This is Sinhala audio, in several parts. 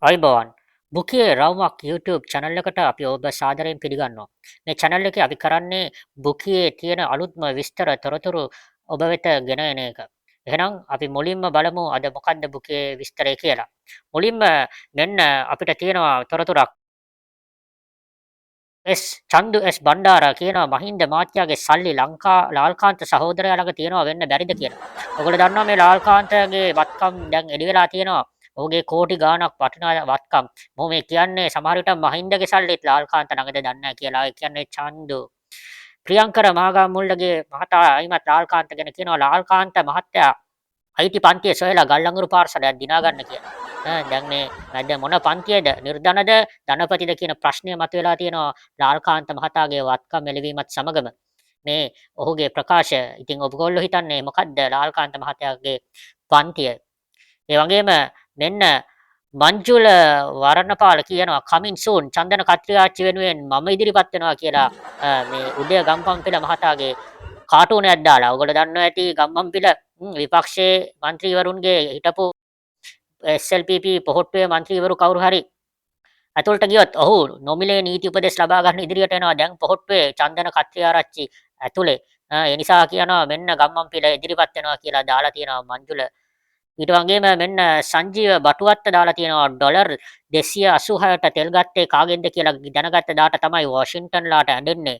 අයිබෝවන් බුකියේ රවුමක් YouTube channel එකට අපි ඔබ සාදරයෙන් පිළිගන්නවා. මේ channel එකේ අපි කරන්නේ බුකියේ තියෙන අලුත්ම විස්තර තොරතුරු ඔබ වෙත ගෙන එන එක. එහෙනම් අපි මුලින්ම බලමු අද මොකක්ද බුකියේ විස්තරය කියලා. මුලින්ම මෙන්න අපිට තියෙනවා තොරතුරක්. චන්දු බණ්ඩාර කියනවා මහින්ද මාත්‍යාගේ සල්ලි ලාල්කාන්ත සහෝදරයා ළඟ තියෙනවා වෙන්න බැරිද කියලා. ඔයගොල්ලෝ දන්නවා මේ ලාල්කාන්තගේ වත්කම් දැන් එළි වෙලා තියෙනවා. ඔහුගේ කෝටි ගාණක් වටිනා වත්කම්. මොහු මේ කියන්නේ සමහර විට මහින්දගේ සල්ලිත් ලාල්කාන්ත ළඟද දන්නේ නැහැ කියලා. ඒ කියන්නේ චන්දු. ප්‍රියංකර මාගම්මුල්ලගේ මහතා අයිමත් ලාල්කාන්ත ගැන කියනවා ලාල්කාන්ත මහත්තයා අයිති පන්තිය සොයලා ගල්ලංගුරු පාර්සලයක් දිනා ගන්න කියලා. දැන් මේ වැඩ මොන පන්තියේද? නිර්ධනද ධනපතිද කියන ප්‍රශ්නය මතුවලා තියෙනවා ලාල්කාන්ත මහතාගේ වත්කම් එළවීමත් සමගම. මේ ඔහුගේ ප්‍රකාශය. ඉතින් ඔයගොල්ලෝ හිතන්නේ මොකද්ද ලාල්කාන්ත මහතාගේ පන්තිය? ඒ වගේම මෙන්න මංජුල වරණපාල කියනවා කමින් සූන් චන්දන කත්‍රිආච්චි වෙනුවෙන් මම ඉදිරිපත් වෙනවා කියලා මේ උදය ගම්පන්පිල මහතාගේ කාටුනයක් දාලා. ඔයගොල්ලෝ දන්නවා ඇති ගම්පන්පිල විපක්ෂයේ മന്ത്രിවරුන්ගේ හිටපු SLPP පොහොට්ටුවේ മന്ത്രിවරු කවුරු හරි ඇතුළට ගියොත් ඔහු නොමිලේ නීති උපදෙස් ලබා ගන්න ඉදිරියට එනවා. දැන් පොහොට්ටුවේ චන්දන කත්‍රිආරච්චි ඇතුලේ. ඒ නිසා කියනවා මෙන්න ගම්මන්පිල ඉදිරිපත් වෙනවා කියලා දාලා තියෙනවා මංජුල. ඊට වගේම මෙන්න සංජීව බටුවත්ත දාලා තියෙනවා ඩොලර් 286ට තෙල් ගත්තේ කාගෙන්ද කියලා දැනගත්ත දාට තමයි වොෂින්ටන්ලාට ඇඬෙන්නේ.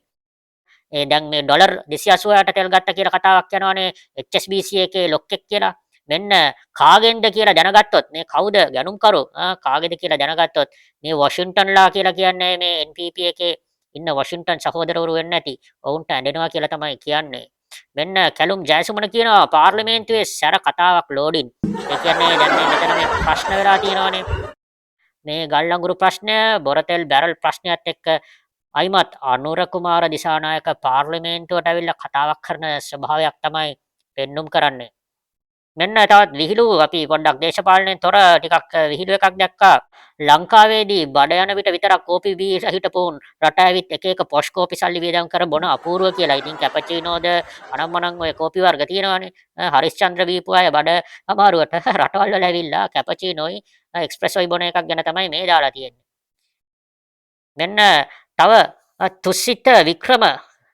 දැන් මේ ඩොලර් 286ට තෙල් ගත්ත කියලා කතාවක් යනවානේ HSBC එකේ ලොක්ෙක් කියලා. මෙන්න කාගෙන්ද කියලා දැනගත්තොත් මේ කවුද ගැනුම්කරු කාගේද කියලා දැනගත්තොත් මේ වොෂින්ටන්ලා කියලා කියන්නේ මේ NPP එකේ ඉන්න වොෂින්ටන් සහෝදරවරු වෙන්න ඇති. ඔවුන්ට ඇඬෙනවා කියලා තමයි කියන්නේ. මෙන්න කැලුම් ජයසුමන කියනවා පාර්ලිමේන්තුවේ සැර කතාවක් ලෝඩින්. ඒ කියන්නේ දැන් මේ මෙතන මේ ප්‍රශ්න වෙලා තියෙනවානේ. මේ ගල්ලංගුරු ප්‍රශ්නය, බොරතෙල් බැරල් ප්‍රශ්නයත් එක්ක අයිමත් අනුර කුමාර දිසානායක පාර්ලිමේන්තුවට ඇවිල්ලා කතාවක් කරන ස්වභාවයක් තමයි පෙන්눔 කරන්නේ. මෙන්න තවත් විහිළු අපි පොඩ්ඩක් දේශපාලනයෙන් තොර ටිකක් විහිළු එකක් දැක්කා. ලංකාවේදී බඩ යන විට විතරක් කෝපි බී හිටපුන් රට ඇවිත් එක එක පොෂ් කෝපි සල්ලි වියදම් කර බොන අපූර්ව කියලා. ඉතින් කැපචීනෝද අනම්මනම් ඔය කෝපි වර්ග තියෙනවානේ. හරිස්චන්ද්‍ර බීපු අය බඩ අමාරුවට රටවල් වල ඇවිල්ලා කැපචීනෝයි එක්ස්ප්‍රෙසෝයි බොන එකක් ගැන තමයි මේ දාලා තියෙන්නේ. මෙන්න තව තුසිත වික්‍රම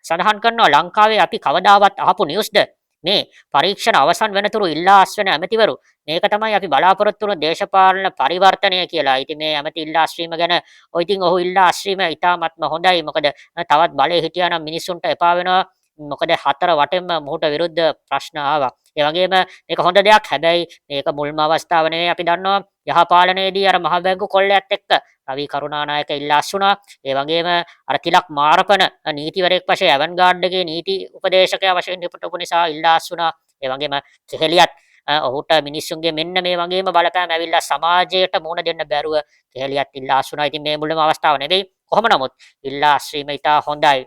සඳහන් කරනවා ලංකාවේ අපි කවදාවත් අහපු නිවුස්ද මේ පරීක්ෂණ අවසන් වෙනතුරු ඉල්ලා අස්වෙන ඇමතිවරු මේක තමයි අපි බලාපොරොත්තු වුණු දේශපාලන පරිවර්තනය කියලා. ඉතින් මේ ඇමති ඉල්ලා අස්වීම ගැන ඔය ඉතින් ඔහු ඉල්ලා අස්වීම ඉතාමත්ම හොඳයි. මොකද තවත් බලේ හිටියා නම් මිනිස්සුන්ට එපා වෙනවා. මොකද හතර වටෙන්ම මොහුට විරුද්ධ ප්‍රශ්න ආවා. ඒ වගේම මේක හොඳ දෙයක්. හැබැයි මේක මුල්ම අවස්ථාව නෙවෙයි. අපි දන්නවා යහපාලනයේදී අර මහ බැංකු කොල්ලයත් එක්ක රවි කරුණානායක ඉල්ලා අස්ුණා. ඒ වගේම අර තිලක් මාරපන නීතිවරයෙක් වශයෙන් ඇවන්ගාඩ් එකේ නීති උපදේශකයා වශයෙන් හිටපු නිසා ඉල්ලා අස්ුණා. ඒ වගේම කෙහෙලියත් ඔහුට මිනිස්සුන්ගේ මෙන්න මේ වගේම බලපෑම් ඇවිල්ලා සමාජයට මුහුණ දෙන්න බැරුව කෙහෙලියත් ඉල්ලා අස්ුණා. ඉතින් මේ මුල්ම අවස්ථාව නෙවෙයි. කොහොම නමුත් ඉල්ලා අස්වීම ඉතා හොඳයි.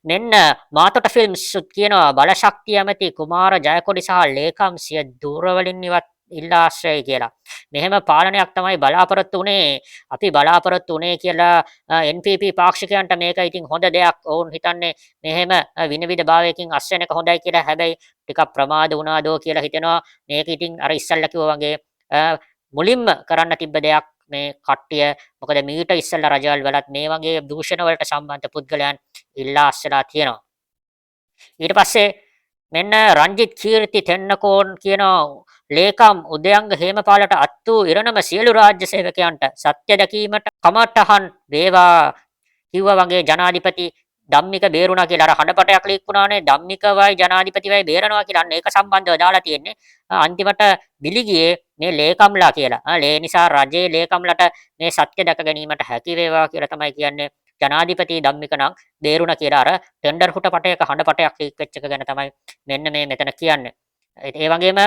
මෙන්න මාතොට ෆිල්ම්ස් කියනවා බලශක්තිය ඇමති කුමාර ජයකොඩි සහ ලේකම් සිය දුරවලින් ඉවත් ඉල්ලා ආශ්‍රයයි කියලා. මෙහෙම පාලනයක් තමයි බලාපොරොත්තු වුණේ. අපි බලාපොරොත්තු වුණේ කියලා NPP පාක්ෂිකයන්ට මේක ඉතින් හොඳ දෙයක්. ඔවුන් හිතන්නේ මෙහෙම විනිවිද භාවයකින් අස්වෙන එක හොඳයි කියලා. හැබැයි ටිකක් ප්‍රමාද වුණාදෝ කියලා හිතෙනවා. මේක ඉතින් අර ඉස්සල්ලා කිව්වා වගේ මුලින්ම කරන්න තිබ්බ දෙයක් මේ කට්ටිය. මොකද මීට ඉස්සල්ලා රජවල් වලත් මේ වගේ දූෂණ වලට සම්බන්ධ පුද්ගලයන් ඉල්ලා අස්සලා තියෙනවා. ඊට පස්සේ මෙන්න රංජිත් කීර්ති තෙන්නකෝන් කියන ලේකම් උදයංග හේමපාලට අත් වූ ඉරණම සියලු රාජ්‍ය සේවකයන්ට සත්‍ය දැකීමට කමටහන් වේවා කිව්වා වගේ ජනාධිපති ධම්මික බේරුණා කියලා අර හඬපටයක් ලීක් වුණානේ ධම්මිකවයි ජනාධිපතිවයි බේරනවා කියලා. අන්න ඒක සම්බන්ධව දාලා තියෙන්නේ. අන්තිමට බිලිගියේ මේ ලේකම්ලා කියලා. ඒ නිසා රජයේ ලේකම්ලට මේ සත්‍ය දැක ගැනීමට හැකි වේවා කියලා තමයි කියන්නේ. ජනාධිපති ධම්මික නම් බේරුණා කියලා අර ටෙන්ඩර් හුට පටයක හඬපටයක් ලීක් වෙච්ච එක ගැන තමයි මෙන්න මේ මෙතන කියන්නේ. ඒ වගේම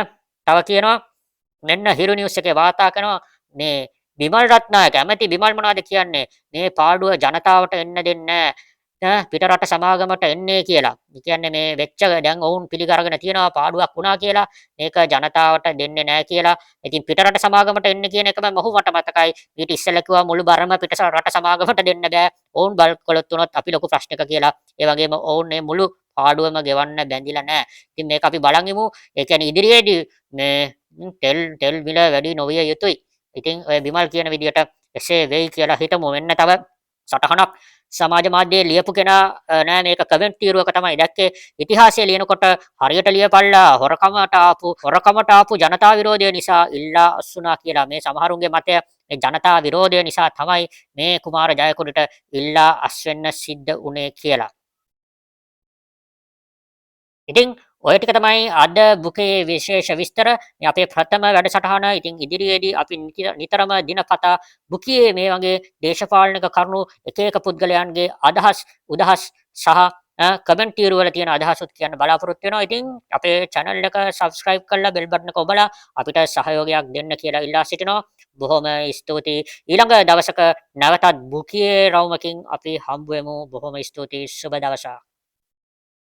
තව කියනවා මෙන්න හිරු නිවුස් එකේ වාර්තා කරනවා මේ බිමල් රත්නායක ඇමති බිමල් මොනවද කියන්නේ මේ පාඩුව ජනතාවට එන්න දෙන්නේ පිටරට සමාගමට එන්නේ කියලා. ඒ කියන්නේ මේ වෙච්ච දැන් ඔවුන් පිළිගරගෙන තියනවා පාඩුවක් වුණා කියලා. මේක ජනතාවට දෙන්නේ නැහැ කියලා. ඉතින් පිටරට සමාගමට එන්න කියන එකම මොහු මට මතකයි. ඊට ඉස්සෙල්ලා කිව්වා මුළු බරම පිටරට සමාගමට දෙන්න බෑ. ඔවුන් බල්ක් කළොත් උනොත් අපි ලොකු ප්‍රශ්නක කියලා. ඒ වගේම ඔවුන් මේ මුළු පාඩුවම ගෙවන්න බැඳිලා නැහැ. ඉතින් මේක අපි බලන් ඉමු. ඒ කියන්නේ ඉදිරියේදී මේ තෙල් මිල වැඩි නොවිය යුතුයි. ඉතින් ඔය බිමල් කියන විදියට එසේ වෙයි කියලා හිතමු. මෙන්න තව සටහනක් සමාජ මාධ්‍යයේ ලියපු කෙනා නෑ මේක කමෙන්ට් තීරුවක තමයි දැක්කේ. ඉතිහාසය ලියනකොට හරියට ලියපල්ලා හොරකමට ආපු ජනතා විරෝධය නිසා ඉල්ලා අස්සුනා කියලා. මේ සමහරුන්ගේ මතය මේ ජනතා විරෝධය නිසා තමයි මේ කුමාර ජයකොඩිට ඉල්ලා අස් වෙන්න සිද්ධ වුණේ කියලා. ඉතින් ඔය ටික තමයි අද බුකේ විශේෂ විස්තර. මේ අපේ ප්‍රථම වැඩසටහන. ඉතින් ඉදිරියේදී අපි නිතරම දිනපතා බුකියේ මේ වගේ දේශපාලනික කරුණු එක එක පුද්ගලයන්ගේ අදහස් උදහස් සහ කමෙන්ට් තීරු වල තියෙන අදහසුත් කියන්න බලාපොරොත්තු වෙනවා. ඉතින් අපේ channel එක subscribe කරලා bell button එක ඔබලා අපිට සහයෝගයක් දෙන්න කියලා ඉල්ලා සිටිනවා. බොහොම ස්තුතියි. ඊළඟ දවසක නැවතත් බුකියේ රවුමකින් අපි හම්බ වෙමු. බොහොම ස්තුතියි. සුබ දවසක්.